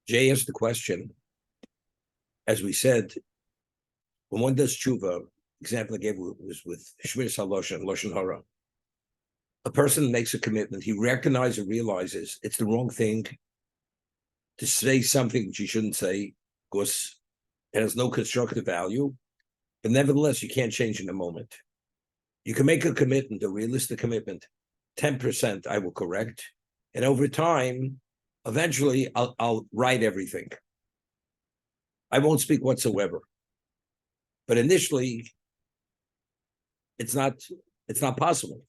Jay asked the question, as we said, when one does tshuva, example I gave was with Shmiras HaLashon, Lashon Hara. A person makes a commitment, he recognizes and realizes it's the wrong thing to say something which you shouldn't say, because it has no constructive value, but nevertheless, you can't change in a moment. You can make a commitment, a realistic commitment, 10% I will correct, and over time, eventually I'll write everything. I won't speak whatsoever. But initially, it's not possible.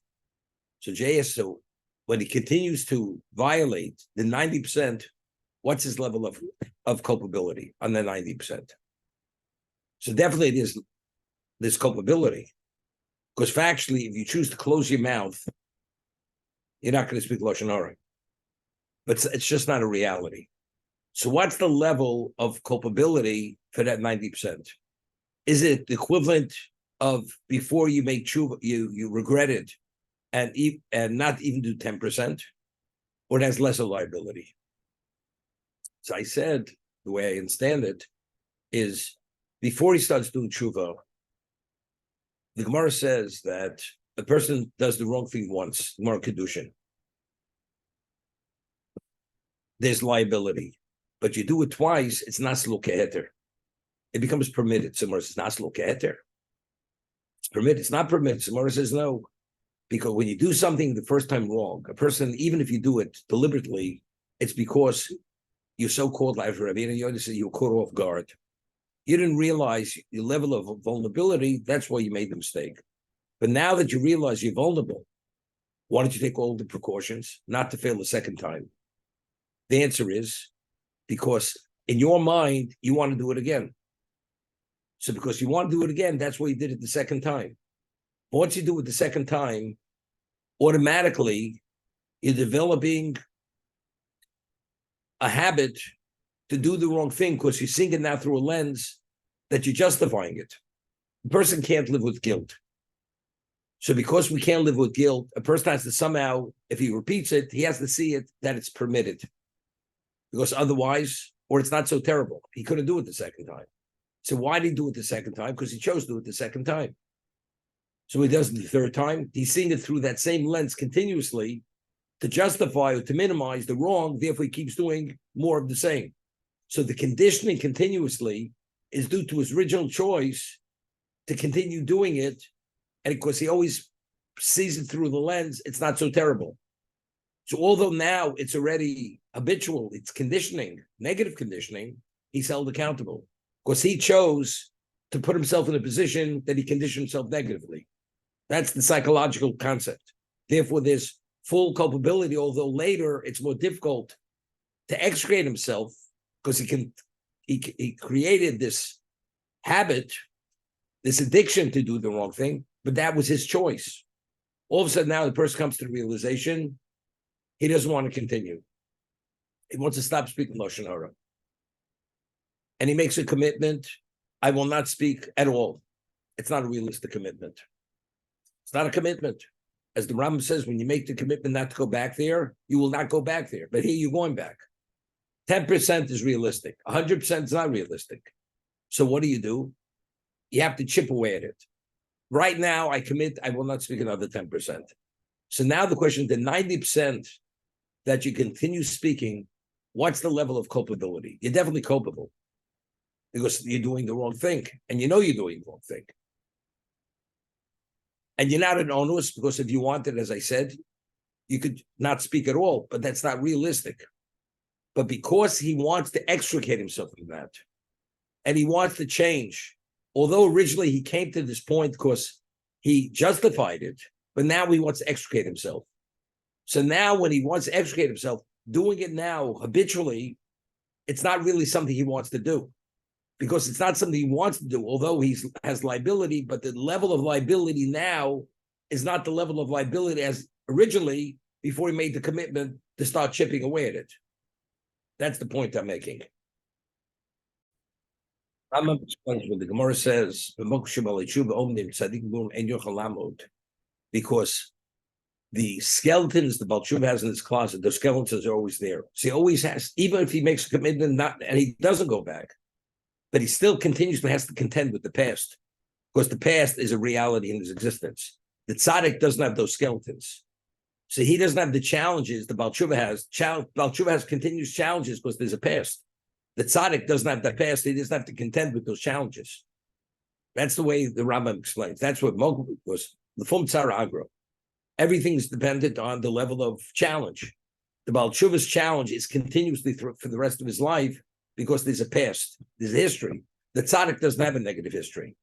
So JSO, when he continues to violate the 90%, what's his level of culpability on the 90%? So definitely there's culpability. Because factually, if you choose to close your mouth, you're not going to speak Lashon Hara. But it's just not a reality. So what's the level of culpability for that 90%? Is it the equivalent of before you make tshuva, you regret it and not even do 10%? Or it has lesser liability? So I said, the way I understand it, is before he starts doing tshuva, the Gemara says that a person does the wrong thing once, Gemara Kedushin. There's liability. But you do it twice, it's naslo keheter. It becomes permitted. Somewhere says naslo keheter. It's permitted. It's not permitted. Somewhere says no. Because when you do something the first time wrong, a person, even if you do it deliberately, it's because you're so-called like Rabbi, and you understand you're caught off guard. You didn't realize your level of vulnerability, that's why you made the mistake. But now that you realize you're vulnerable, why don't you take all the precautions not to fail a second time? The answer is because in your mind, you want to do it again. So because you want to do it again, that's why you did it the second time. Once you do it the second time, automatically you're developing a habit to do the wrong thing because you're seeing it now through a lens that you're justifying it. A person can't live with guilt. So because we can't live with guilt, a person has to somehow, if he repeats it, he has to see it that it's permitted. Because otherwise, or it's not so terrible. He couldn't do it the second time. So why did he do it the second time? Because he chose to do it the second time. So he does it the third time. He's seeing it through that same lens continuously to justify or to minimize the wrong. Therefore, he keeps doing more of the same. So the conditioning continuously is due to his original choice to continue doing it. And because he always sees it through the lens, it's not so terrible. So although now it's already habitual, it's conditioning, negative conditioning, he's held accountable. Because he chose to put himself in a position that he conditioned himself negatively. That's the psychological concept. Therefore, there's full culpability, although later it's more difficult to extricate himself because he created this habit, this addiction to do the wrong thing, but that was his choice. All of a sudden now the person comes to the realization he doesn't want to continue. He wants to stop speaking Lashon Hara. And he makes a commitment, I will not speak at all. It's not a realistic commitment. It's not a commitment. As the Rambam says, when you make the commitment not to go back there, you will not go back there. But here you're going back. 10% is realistic. 100% is not realistic. So what do? You have to chip away at it. Right now, I commit, I will not speak another 10%. So now the question, the 90% that you continue speaking, what's the level of culpability? You're definitely culpable because you're doing the wrong thing, and you know you're doing the wrong thing. And you're not an onus, because if you wanted, as I said, you could not speak at all, but that's not realistic. But because he wants to extricate himself from that, and he wants to change, although originally he came to this point because he justified it, but now he wants to extricate himself. So now when he wants to extricate himself, doing it now habitually, it's not really something he wants to do. Because it's not something he wants to do, although he has liability, but the level of liability now is not the level of liability as originally before he made the commitment to start chipping away at it. That's the point I'm making. Rambam explains when the Gemara says, because the skeletons the Baal Teshuva has in his closet, the skeletons are always there. So he always has, even if he makes a commitment and he doesn't go back, but he still continuously has to contend with the past, because the past is a reality in his existence. The tzaddik doesn't have those skeletons. So he doesn't have the challenges the Baal Teshuva has. Baal Teshuva has continuous challenges because there's a past. The tzaddik doesn't have that past. He doesn't have to contend with those challenges. That's the way the Rambam explains. That's what Mogul was. The Fum Tzara Agro. Everything's dependent on the level of challenge. The Baal Teshuva's challenge is continuously for the rest of his life because there's a past, there's a history. The tzaddik doesn't have a negative history.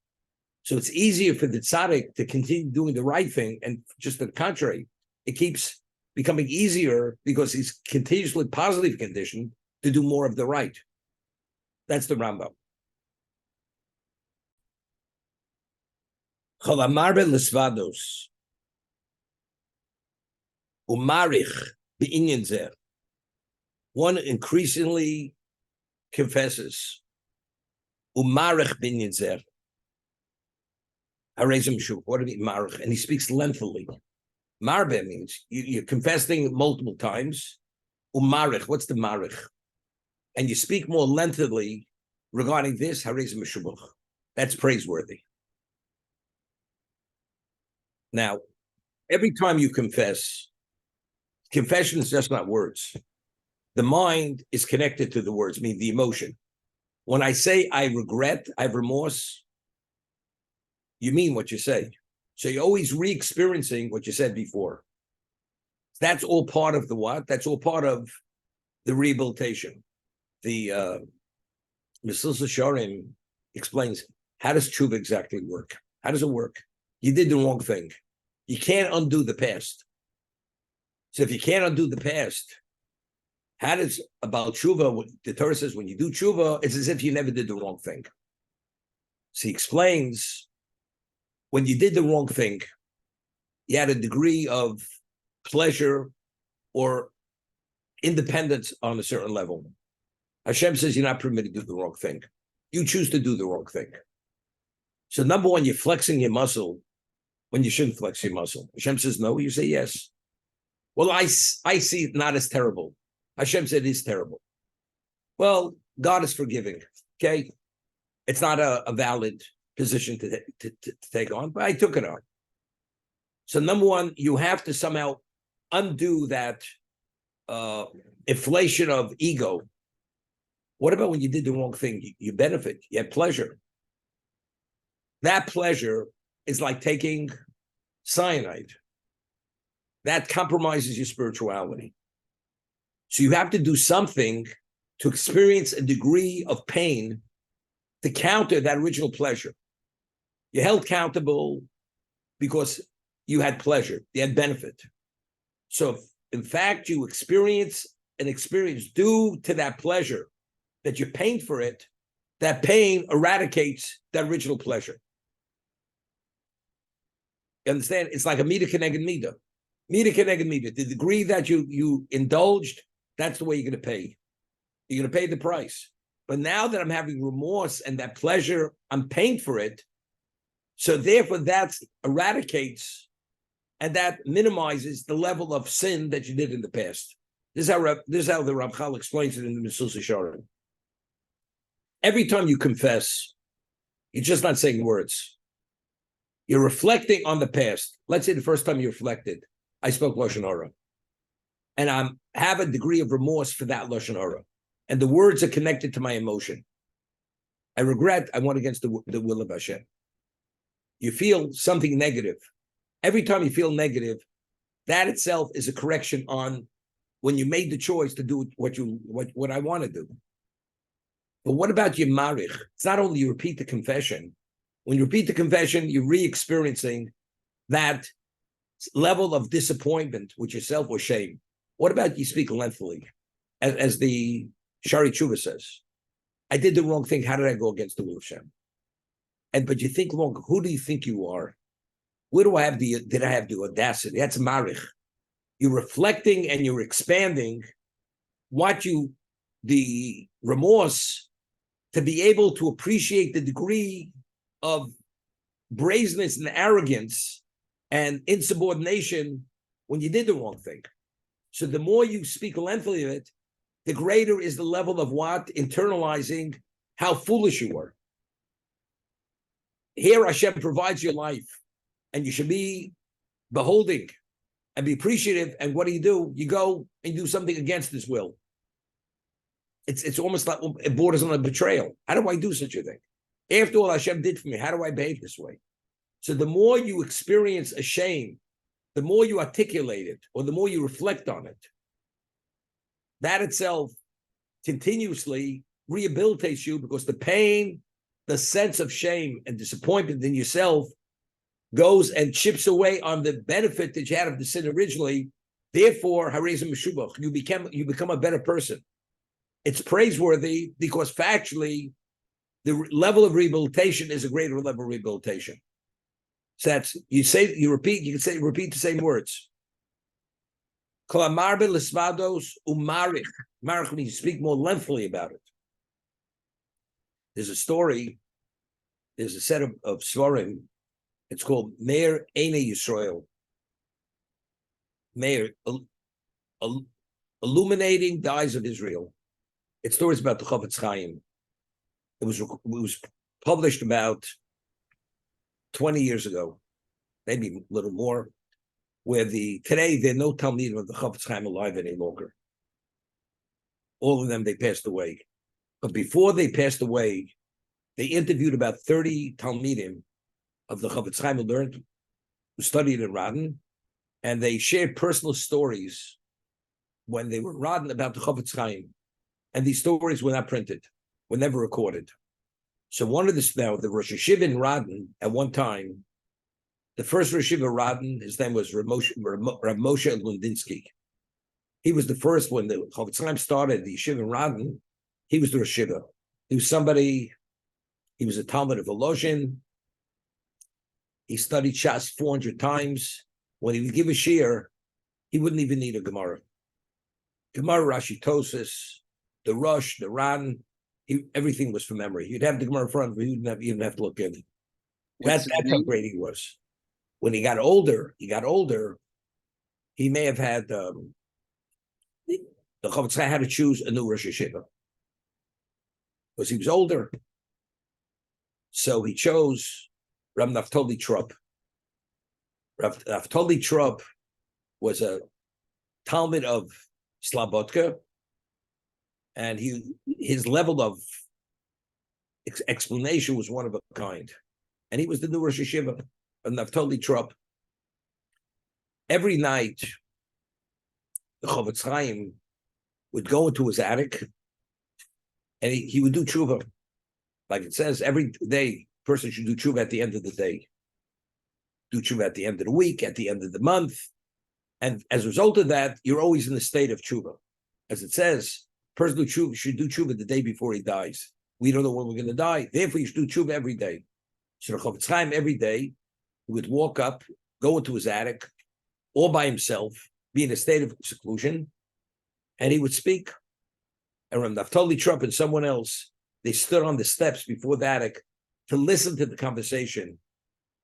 So it's easier for the tzaddik to continue doing the right thing, and just the contrary, it keeps becoming easier because he's continuously positive conditioned to do more of the right. That's the Rambam. Cholamarbe lesvados umarich beinyan zeh. One increasingly confesses umarich beinyan zeh. Harezim shu. What do you mean marich? And he speaks lengthily. Marbe means you're confessing multiple times. Umarich. What's the marich? And you speak more lengthily regarding this. Harezim shubuch. That's praiseworthy. Now, every time you confess, confession is just not words. The mind is connected to the words, meaning the emotion. When I say I regret, I have remorse, you mean what you say. So you're always re-experiencing what you said before. That's all part of the what? That's all part of the rehabilitation. The Mesillas Yesharim explains, how does Teshuva exactly work? How does it work? You did the wrong thing. You can't undo the past. So if you can't undo the past, how does about Teshuva, the Torah says when you do Teshuva, it's as if you never did the wrong thing. So he explains, when you did the wrong thing, you had a degree of pleasure or independence on a certain level. Hashem says you're not permitted to do the wrong thing. You choose to do the wrong thing. So number one, you're flexing your muscle when you shouldn't flex your muscle. Hashem says no, you say yes. Well, I see it not as terrible. Hashem said it is terrible. Well, God is forgiving, okay? It's not a valid position to take on, but I took it on. So number one, you have to somehow undo that inflation of ego. What about when you did the wrong thing? You benefit, you have pleasure. That pleasure is like taking cyanide. That compromises your spirituality. So you have to do something to experience a degree of pain to counter that original pleasure. You're held accountable because you had pleasure, you had benefit. So if, in fact, you experience an experience due to that pleasure, that you're paying for it, that pain eradicates that original pleasure. You understand? It's like a mida keneged mida. Mida keneged mida. The degree that you indulged, that's the way you're going to pay. You're going to pay the price. But now that I'm having remorse and that pleasure, I'm paying for it. So therefore, that eradicates and that minimizes the level of sin that you did in the past. This is how the Ramchal explains it in the Mesillas Yesharim. Every time you confess, you're just not saying words. You're reflecting on the past. Let's say the first time you reflected, I spoke Lashon Hara. And I have a degree of remorse for that Lashon Hara. And the words are connected to my emotion. I regret, I went against the will of Hashem. You feel something negative. Every time you feel negative, that itself is a correction on when you made the choice to do what I want to do. But what about your marich? It's not only you repeat the confession. When you repeat the confession, you're re-experiencing that level of disappointment with yourself or shame. What about you speak lengthily? As the Shari Teshuva says, I did the wrong thing. How did I go against the will of Hashem? But you think long, who do you think you are? Where did I have the audacity? That's marich. You're reflecting and you're expanding the remorse to be able to appreciate the degree of brazenness and arrogance and insubordination when you did the wrong thing. So the more you speak lengthily of it, the greater is the level of what? Internalizing how foolish you were. Here Hashem provides your life, and you should be beholding and be appreciative. And what do? You go and do something against His will. It's almost like it borders on a betrayal. How do I do such a thing? After all Hashem did for me, how do I behave this way? So the more you experience a shame, the more you articulate it, or the more you reflect on it, that itself continuously rehabilitates you, because the pain, the sense of shame and disappointment in yourself goes and chips away on the benefit that you had of the sin originally. Therefore, you become a better person. It's praiseworthy because factually, the level of rehabilitation is a greater level of rehabilitation. So that's, you repeat the same words. Marich means you speak more lengthily about it. There's a story, there's a set of svarim. It's called Meir Einei Yisrael. Meir, illuminating the eyes of Israel. It's stories about the Chofetz Chaim. It was published about 20 years ago, maybe a little more, where today there are no Talmidim of the Chofetz Chaim alive any longer. All of them, they passed away. But before they passed away, they interviewed about 30 Talmidim of the Chofetz Chaim who studied in Radin, and they shared personal stories when they were Radin about the Chofetz Chaim. And these stories were not printed, were never recorded. So the Rosh Hashiva in Radin, at one time, the first Rosh Hashiva Radin, his name was Rav Moshe Lundinsky. He was the first when the Chofetz Chaim started the Yeshiva in Radin. He was the Rosh Hashiva. He was a Talmud of Volozhin. He studied Shas 400 times. When he would give a shiur, he wouldn't even need a Gemara. Gemara, Rashi, Tosas, the Rosh, the Ran, everything was from memory. You'd have the Gemara in front of him, you didn't have to look in. That's how great he was. When he got older, he may have had, the Chofetz Chaim had to choose a new Rosh Hashiva, because he was older. So he chose Rav Naftali Trop. Rav Naftali Trop was a Talmud of Slobodka, and his level of explanation was one of a kind. And he was the new Rosh Hashiva, Rav Naftali Trop. Every night, the Chofetz Chaim would go into his attic, and he would do tshuva. Like it says, every day, person should do tshuva at the end of the day. Do tshuva at the end of the week, at the end of the month. And as a result of that, you're always in the state of tshuva. As it says, person should do tshuva the day before he dies. We don't know when we're going to die. Therefore, you should do tshuva every day. So the Chofetz Chaim every day would walk up, go into his attic, all by himself, be in a state of seclusion, and he would speak. And Rav Naftali Trop and someone else, they stood on the steps before the attic to listen to the conversation,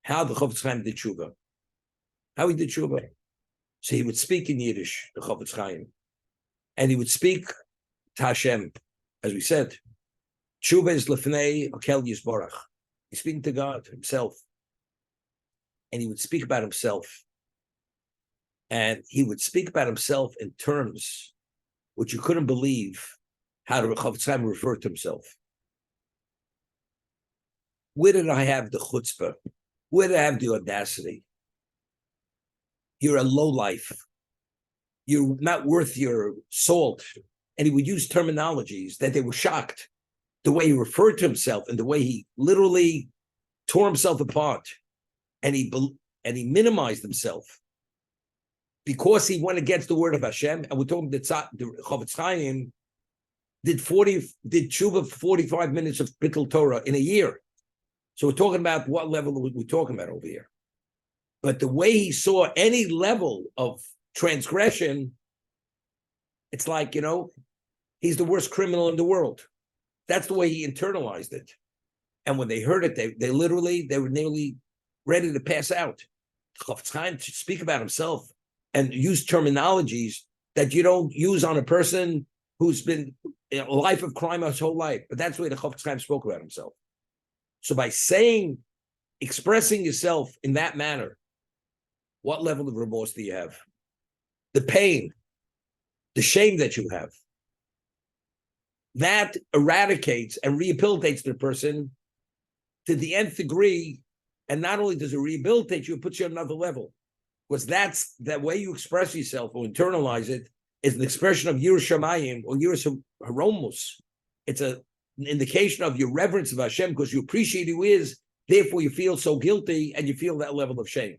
how the Chofetz Chaim did tshuva. How he did tshuva. So he would speak in Yiddish, the Chofetz Chaim. And he would speak to Hashem. As we said, tshuva is lefnei Hakel Yisborach. He's speaking to God himself. And he would speak about himself. And he would speak about himself in terms which you couldn't believe how the Chofetz Chaim referred to himself. Where did I have the chutzpah? Where did I have the audacity? You're a lowlife. You're not worth your salt. And he would use terminologies that they were shocked. The way he referred to himself and the way he literally tore himself apart. And he minimized himself. Because he went against the word of Hashem, and we're talking the Chofetz Chaim did tshuva for 45 minutes of Bittul Torah in a year. So we're talking about what level we're talking about over here. But the way he saw any level of transgression, it's like, he's the worst criminal in the world. That's the way he internalized it. And when they heard it, they were nearly ready to pass out. Chofetz Chaim should speak about himself. and use terminologies that you don't use on a person who's been in a life of crime his whole life. But that's the way the Chofetz Chaim spoke about himself. So by expressing yourself in that manner, what level of remorse do you have? The pain, the shame that you have, that eradicates and rehabilitates the person to the nth degree. And not only does it rehabilitate you, it puts you on another level. Because that's that way you express yourself or internalize it is an expression of Yiras Shamayim or Yiras Haromus. It's an indication of your reverence of Hashem because you appreciate who he is. Therefore, you feel so guilty and you feel that level of shame.